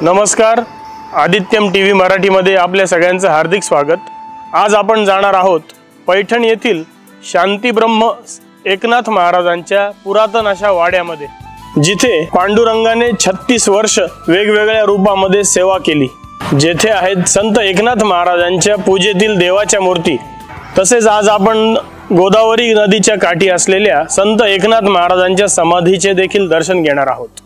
नमस्कार, आदित्यम टीव्ही मराठीमध्ये आपल्या सगळ्यांचं हार्दिक स्वागत। आज आपण जाणार आहोत पैठण येथील शांतीब्रह्म एकनाथ महाराजांच्या पुरातन अशा वाड्यामध्ये, जिथे पांडुरंगाने 36 वर्ष वेगवेगळ्या रूपामध्ये सेवा केली। जेथे आहेत संत एकनाथ महाराजांच्या पूजेतील देवाच्या मूर्ती। तसेच आज आपण गोदावरी नदीच्या काठी असलेल्या संत एकनाथ महाराजांच्या समाधीचे देखील दर्शन घेणार आहोत।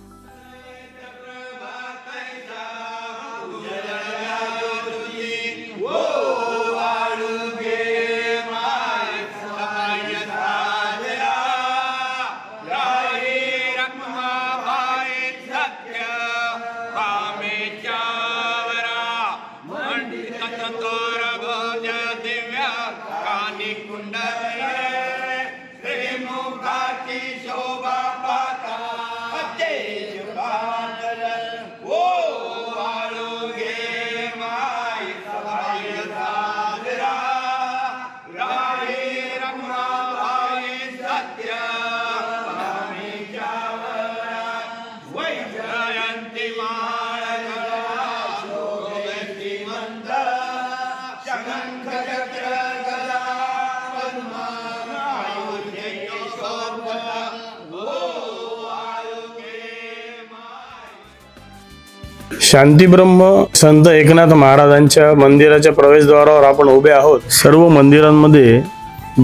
शांतीब्रह्म संत एकनाथ महाराजांच्या मंदिराच्या प्रवेशद्वारावर आपण उभे आहोत। सर्व मंदिरांमध्ये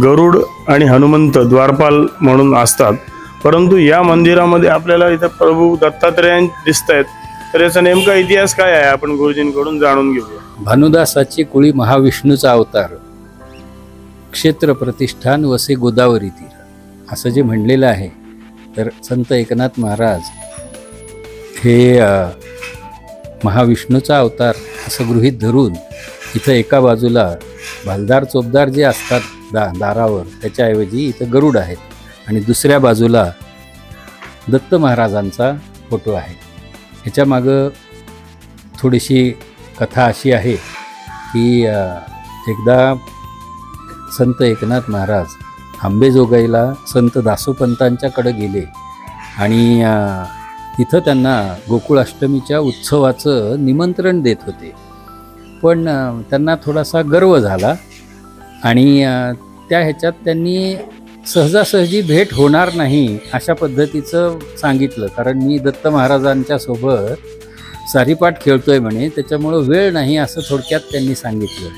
गरुड आणि हनुमंत द्वारपाल म्हणून असतात, परंतु या मंदिरामध्ये आपल्याला इथे प्रभू दत्तात्रय दिसत आहेत। तर याचा नेमका इतिहास काय आहे आपण गुरुजींकडून जाणून घेऊया। भानुदासाची कुळी महाविष्णूचा अवतार, क्षेत्र प्रतिष्ठान वसे गोदावरी तीर असं जे म्हणलेलं आहे। तर संत एकनाथ महाराज हे महाविष्णूचा अवतार असं गृहीत धरून इथं एका बाजूला भालदार चोपदार जे असतात दारावर, त्याच्याऐवजी इथं गरुड आहेत आणि दुसऱ्या बाजूला दत्त महाराजांचा फोटो आहे। ह्याच्या मागं थोडीशी कथा अशी आहे की एकदा संत एकनाथ महाराज आंबेजोगाईला संत दासोपंतांच्याकडे गेले आणि तिथं त्यांना गोकुळाष्टमीच्या उत्सवाचं निमंत्रण देत होते, पण त्यांना थोडासा गर्व झाला आणि त्या ह्याच्यात त्यांनी सहजासहजी भेट होणार नाही अशा पद्धतीचं सांगितलं। कारण मी दत्त महाराजांच्या सोबत सारीपाठ खेळतोय म्हणे, त्याच्यामुळं वेळ नाही असं थोडक्यात त्यांनी सांगितलं।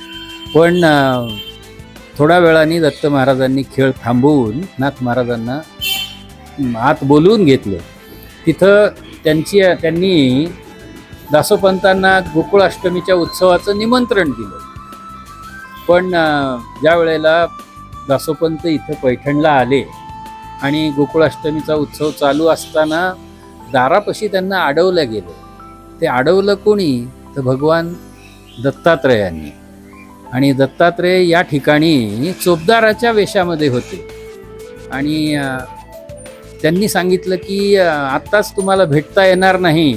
पण थोड्या वेळाने दत्त महाराजांनी खेळ थांबवून नाथ महाराजांना आत बोलवून घेतलं। तिथं त्यांनी दासोपंतांना गोकुळाष्टमीच्या उत्सवाचं निमंत्रण दिलं, पण ज्या वेळेला दासोपंत इथं पैठणला आले आणि गोकुळाष्टमीचा उत्सव चालू असताना दारापाशी त्यांना अडवलं गेलं। ते अडवलं कोणी तर भगवान दत्तात्रयांनी, आणि दत्तात्रय या ठिकाणी चोपदाराच्या वेशामध्ये होते आणि त्यांनी सांगितलं की आत्ताच तुम्हाला भेटता येणार नाही,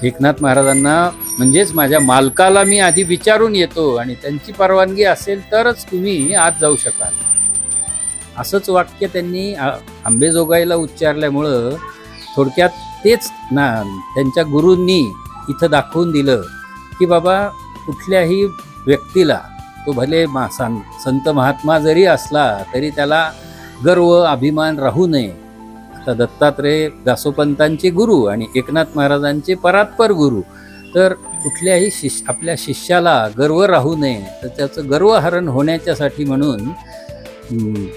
एकनाथ महाराजांना म्हणजेच माझ्या मालकाला मी आधी विचारून येतो आणि त्यांची परवानगी असेल तरच तुम्ही आत जाऊ शकाल। असंच वाक्य त्यांनी आंबेजोगाईला उच्चारल्यामुळं थोडक्यात तेच त्यांच्या गुरूंनी इथं दाखवून दिलं की बाबा कुठल्याही व्यक्तीला, तो भले संत महात्मा जरी असला तरी त्याला गर्व अभिमान राहू नये। आता दत्तात्रय दासोपंतांचे गुरु आणि एकनाथ महाराजांचे परात्पर गुरु, तर कुठल्याही आपल्या शिष्याला गर्व राहू नये, तर त्याचं गर्वहरण होण्याच्यासाठी म्हणून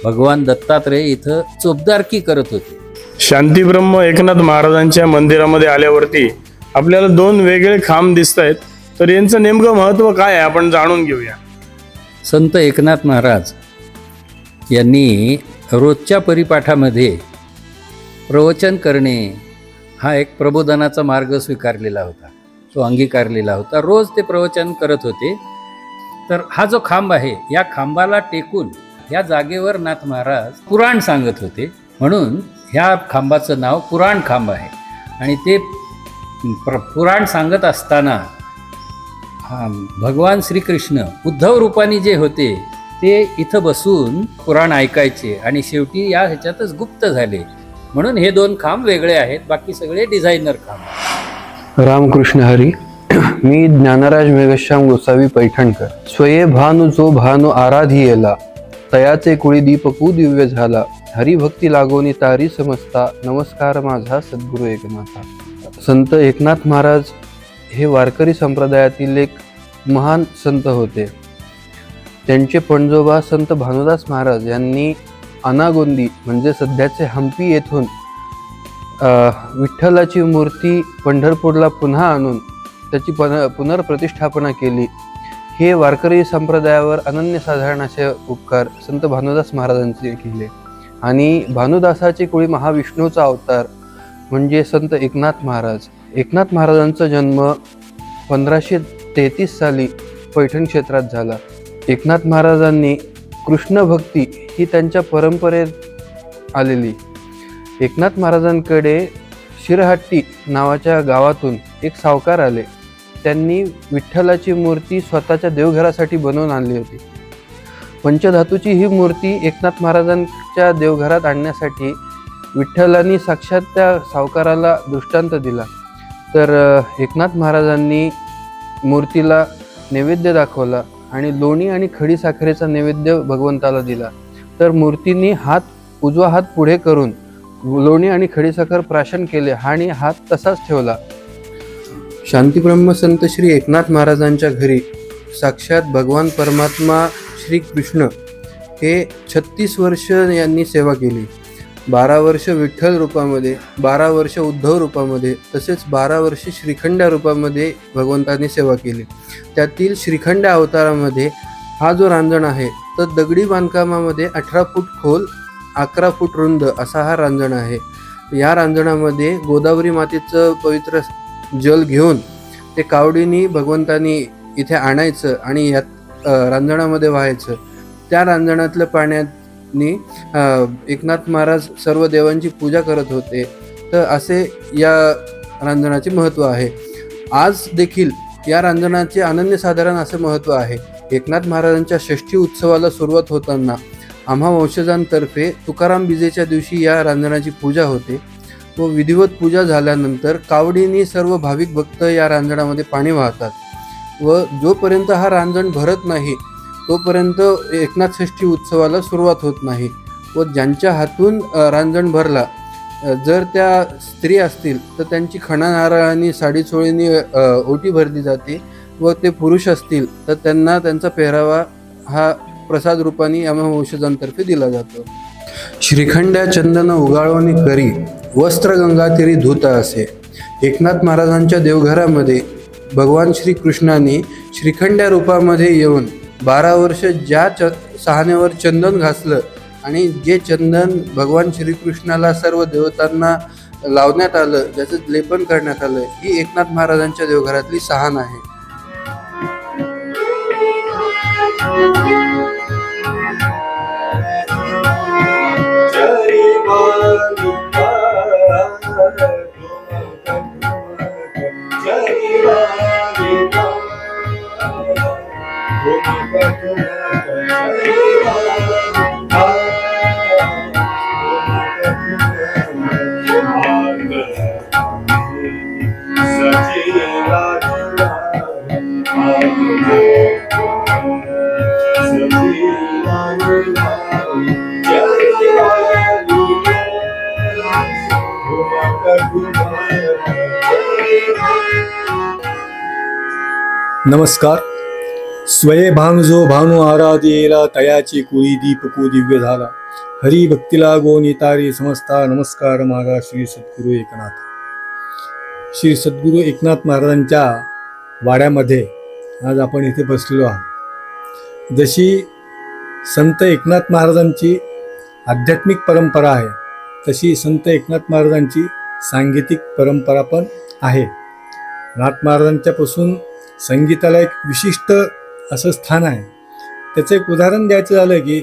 भगवान दत्तात्रय इथं चोपदारकी करत होते। शांतीब्रह्म एकनाथ महाराजांच्या मंदिरामध्ये आल्यावरती आपल्याला दोन वेगळे खांब दिसत आहेत, तर यांचं नेमकं महत्त्व काय आहे आपण जाणून घेऊया। संत एकनाथ महाराज यांनी रोजच्या परिपाठामध्ये प्रवचन करणे, हा एक प्रबोधनाचा मार्ग स्वीकारलेला होता, तो अंगीकारलेला होता. रोज ते प्रवचन करत होते. तर हा जो खांब आहे, या खांबाला टेकून या जागेवर नाथ महाराज पुराण सांगत होते, म्हणून ह्या खांबाचं नाव पुराण खांब आहे. आणि ते पुराण सांगत असताना भगवान श्रीकृष्ण उद्धव रूपाने जे होते ते इथं बसून पुराण ऐकायचे आणि शेवटी या ह्याच्यातच गुप्त झाले. म्हणून हे 2 खांब वेगळे आहेत, बाकी सगळे डिझायनर खांब. रामकृष्ण हरी. मी ज्ञानराज मेघश्याम गोसावी पैठणकर. स्वये भानु जो भानु आराधियेला, तयाचे कुळी दीपकू दिव्य झाला. हरिभक्ती लागोनी तारी समजता, नमस्कार माझा सद्गुरू एकनाथा. संत एकनाथ महाराज हे वारकरी संप्रदायातील एक महान संत होते. त्यांचे पणजोबा संत भानुदास महाराज यांनी अनागोंदी म्हणजे सध्याचे हंपी येथून विठ्ठलाची मूर्ती पंढरपूरला पुन्हा आणून त्याची पुनर्प्रतिष्ठापना केली. हे वारकरी संप्रदायावर अनन्यसाधारण असे उपकार संत भानुदास महाराजांचे केले. आणि भानुदासाचे कुळी महाविष्णूचा अवतार म्हणजे संत एकनाथ महाराज. एकनाथ महाराजांचा जन्म 1533 साली पैठण क्षेत्रात झाला. एकनाथ महाराजांनी कृष्ण भक्ती ही त्यांच्या परंपरेत आलेली. एकनाथ महाराजांकडे शिरहट्टी नावाच्या गावातून एक सावकार आले. त्यांनी विठ्ठलाची मूर्ती स्वतःच्या देवघरासाठी बनवून आणली होती. पंचधातूची ही मूर्ती एकनाथ महाराजांच्या देवघरात आणण्यासाठी विठ्ठलांनी साक्षात त्या सावकाराला दृष्टांत दिला. तर एकनाथ महाराजांनी मूर्तीला नैवेद्य दाखवला आणि लोणी आणि खडी साखरेचा नैवेद्य भगवंताला दिला. तर मूर्तीने उजवा हात पुढे करून लोणी आणि खडीसाखर प्राशन केले आणि हात तसाच ठेवला. शांतीब्रह्म संत श्री एकनाथ महाराजांच्या घरी साक्षात भगवान परमात्मा श्री कृष्ण हे 36 वर्ष यांनी सेवा केली. 12 वर्ष विठ्ठल रूपामध्ये, 12 वर्ष उद्धव रूपामध्ये, तसेच 12 वर्ष श्रीखंड्या रूपामध्ये भगवंतांनी सेवा केली. त्यातील श्रीखंड्या अवतारामध्ये हा जो रांजण आहे तर दगडी बांधकामामध्ये 18 फूट खोल 11 फूट रुंद असा हा रांजण आहे. या रांजणामध्ये गोदावरी मातेचं पवित्र जल घेऊन ते कावडीनी भगवंतांनी इथे आणायचं आणि यात रांजणामध्ये व्हायचं. त्या रांजणातल्या पाण्याने एकनाथ महाराज सर्व देवांची पूजा करत होते. तर असे या रांजणाचे महत्त्व आहे. आज देखील या रांजणाचे अनन्यसाधारण असे महत्त्व आहे. एकनाथ महाराजांच्या षष्ठी उत्सवाला सुरुवात होताना आम्हा वंशजांतर्फे तुकाराम बीजेच्या दिवशी या रांजणाची पूजा होते व विधिवत पूजा झाल्यानंतर कावडीनी सर्व भाविक भक्त या रांजणामध्ये पाणी वाहतात व जोपर्यंत हा रांजण भरत नाही तोपर्यंत एकनाथ षष्ठी उत्सवाला सुरुवात होत नाही. व ज्यांच्या हातून रांजण भरला, जर त्या स्त्री असतील तर त्यांची खणा नारळांनी साडी चोळीनी ओटी भरली जाते व ते पुरुष असतील तर त्यांना त्यांचा पेहरावा हा प्रसाद रूपाने आम्हा वंशजांतर्फे दिला जातो. श्रीखंड्या चंदन उगाळवणी करी, वस्त्र गंगातीरी धूत असे. एकनाथ महाराजांच्या देवघरामध्ये भगवान श्रीकृष्णाने श्रीखंड्या रूपामध्ये येऊन 12 वर्ष ज्या सहाण्यावर चंदन घासलं आणि जे चंदन भगवान श्रीकृष्णाला सर्व देवतांना लावण्यात आलं, ज्याचं लेपन करण्यात आलं, ही एकनाथ महाराजांच्या देवघरातली सहान आहे. नमस्कार. स्वये भानु जो भानु आराधेला, तयाची कुळी दीपको दिव्य झाला. हरी भक्तीला गोनी तारी समजता, नमस्कार माझा श्री सद्गुरू एकनाथ. श्री सद्गुरू एकनाथ महाराजांच्या वाड्यामध्ये आज आपण इथे बसलेलो आहोत. जशी संत एकनाथ महाराजांची आध्यात्मिक परंपरा आहे तशी संत एकनाथ महाराजांची सांगीतिक परंपरा पण आहे. नाथ महाराजांच्यापासून संगीताला एक विशिष्ट असं स्थान आहे. त्याचं एक उदाहरण द्यायचं झालं की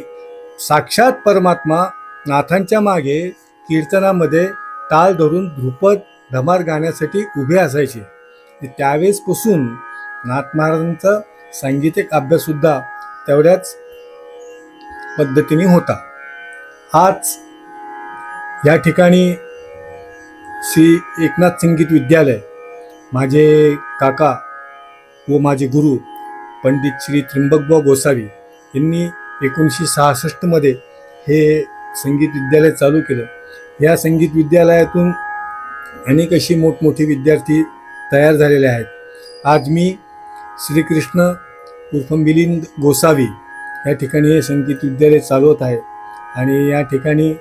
साक्षात परमात्मा नाथांच्या मागे कीर्तनामध्ये ताल धरून ध्रुपद धमार गाण्यासाठी उभे असायचे. त्यावेळेसपासून नाथ महाराजांचा सांगीतिक अभ्याससुद्धा तेवढ्याच पद्धतीने होता. आज या ठिकाणी श्री एकनाथ संगीत विद्यालय, माझे काका व माझे गुरु पंडित श्री त्र्यंबकभाऊ गोसावी यांनी 1966 हे संगीत विद्यालय चालू केलं. या संगीत विद्यालयातून अनेक अशी मोठमोठे विद्यार्थी तयार झालेले आहेत. आज मी श्रीकृष्ण उर्फ मिलिंद गोसावी या ठिकाणी हे संगीत विद्यालय चालवत आहे आणि या ठिकाणी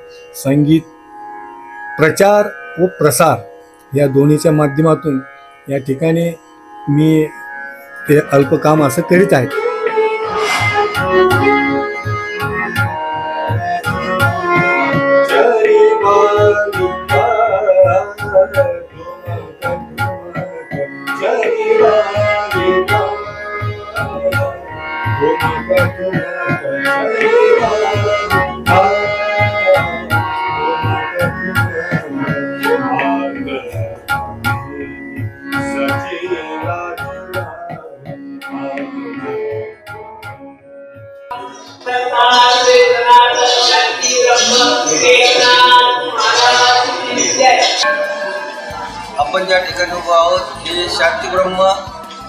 संगीत प्रचार व प्रसार या दोन्हीच्या माध्यमातून या ठिकाणी मी ते अल्पकाम असं करीत आहे. आपण ज्या ठिकाणी उभा आहोत हे शांतीब्रह्म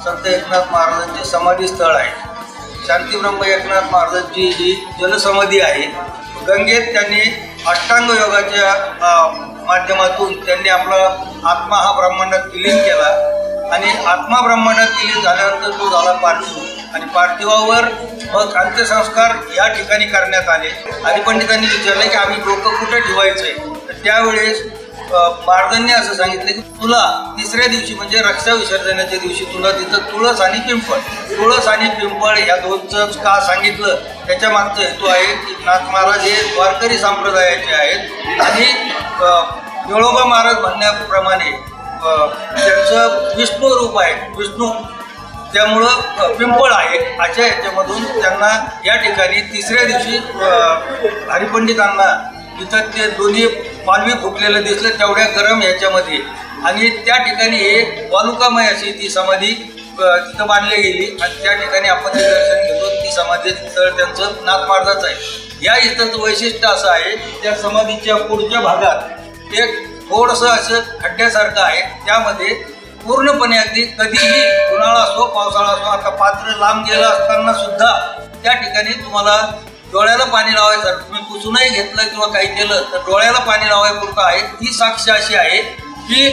संत एकनाथ महाराजांचे समाधी स्थळ आहे. शांतीब्रह्म एकनाथ महाराजांची ही जलसमाधी आहे. गंगेत त्यांनी अष्टांग योगाच्या माध्यमातून त्यांनी आपला आत्मा हा ब्रह्मांडात विलीन केला आणि आत्मा ब्रह्मांडात विलीन झाल्यानंतर तो झाला पार्थिव आणि पार्थिवावर मग अंत्यसंस्कार या ठिकाणी करण्यात आले. आदिपंडितांनी विचारले की आम्ही डोकं कुठे ठेवायचं आहे. तर त्यावेळेस महाराजांनी असं सांगितलं की तुला तिसऱ्या दिवशी म्हणजे रक्षा विसर्जनाच्या दिवशी तुला तिथं तुळस आणि पिंपळ या दोनचं का सांगितलं त्याच्या मागचा हेतू आहे की नाथ महाराज हे वारकरी संप्रदायाचे आहेत आणि निळोबा महाराज म्हणण्याप्रमाणे त्यांचं विष्णू रूप आहे, विष्णू, त्यामुळं पिंपळ आहे. अशा याच्यामधून त्यांना या ठिकाणी तिसऱ्या दिवशी हरिपंडितांना तिथं ते दोन्ही मानवी फुटलेलं दिसलं तेवढ्या गरम ह्याच्यामध्ये आणि त्या ठिकाणी हे वालुकामय अशी ती समाधी तिथं बांधली गेली आणि त्या ठिकाणी आपण जे दर्शन घेतो ती समाधी स्थळ त्यांचं नाथ महाराजाचं आहे. या इथंचं वैशिष्ट्य असं आहे त्या समाधीच्या पुढच्या भागात एक थोडंसं असं खड्ड्यासारखं आहे. त्यामध्ये पूर्णपणे अगदी कधीही उन्हाळा असो पावसाळा असो, आता पात्र लांब गेलं असताना सुद्धा त्या ठिकाणी तुम्हाला डोळ्याला पाणी लावायचं, तुम्ही पुसूनही घेतलं किंवा काही केलं तर डोळ्याला पाणी लावायपुरतं आहे. ती साक्ष अशी आहे की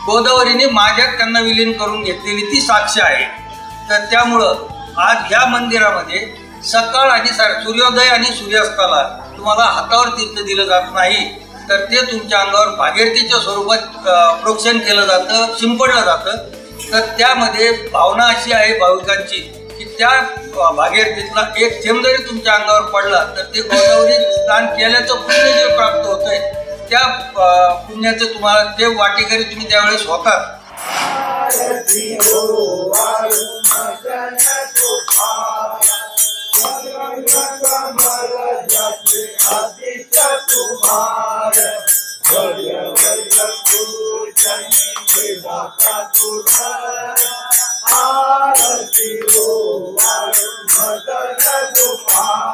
गोदावरीने माझ्यात त्यांना विलीन करून घेतलेली ती साक्ष आहे. तर त्यामुळं आज ह्या मंदिरामध्ये सकाळ आणि सूर्योदय आणि सूर्यास्ताला तुम्हाला हातावर तीर्थ दिलं जात नाही, तर ते तुमच्या अंगावर भागीरथीच्या स्वरूपात प्रोक्षण केलं जातं, शिंपडलं जातं. तर त्यामध्ये भावना अशी आहे भाविकांची की त्या भागीरथीतला एक थेंब जरी तुमच्या अंगावर पडला तर ते गोदावरी स्नान केल्याचं पुण्य जे प्राप्त होतंय त्या पुण्याचं तुम्हाला ते वाटेकरी तुम्ही त्यावेळेस होतात. आरती हो मदन गोपाल